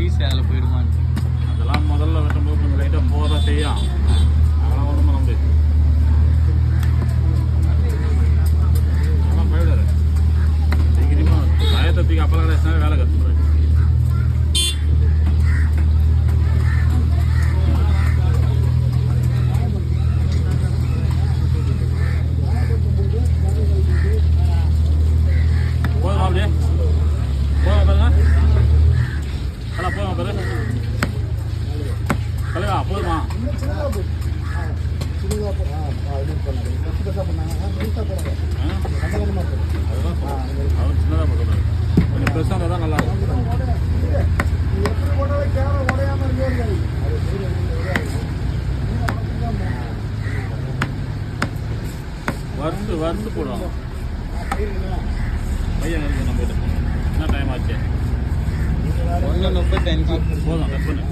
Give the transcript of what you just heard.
Piece அதில் போயிடுமான்னு. அதெல்லாம் முதல்ல வெட்டும்போது கொஞ்சம் லைட்டாக போக தான் செய்யும். அதெல்லாம் ஒன்றும் பண்ண முடியாது. அதெல்லாம் போயிடாது. சீக்கிரமாக காயத்தப்பிக்கு அப்பெல்லாம் கிடையாது வேலை கற்றுக்குறேன். போதுமா அப்படியே போதுமா பாருங்க. அதான் போதுமா பாரு தலைவா போதுமா. அவர் சின்னதாக போடுறாரு. கொஞ்சம் பெருசாக இருந்தால் தான் நல்லா இருக்கும். வறுத்து போடுவாங்க. பையன் இருக்கு நம்ம என்ன டைம் ஆச்சு. 1:35 போதும் கட் பண்ணு.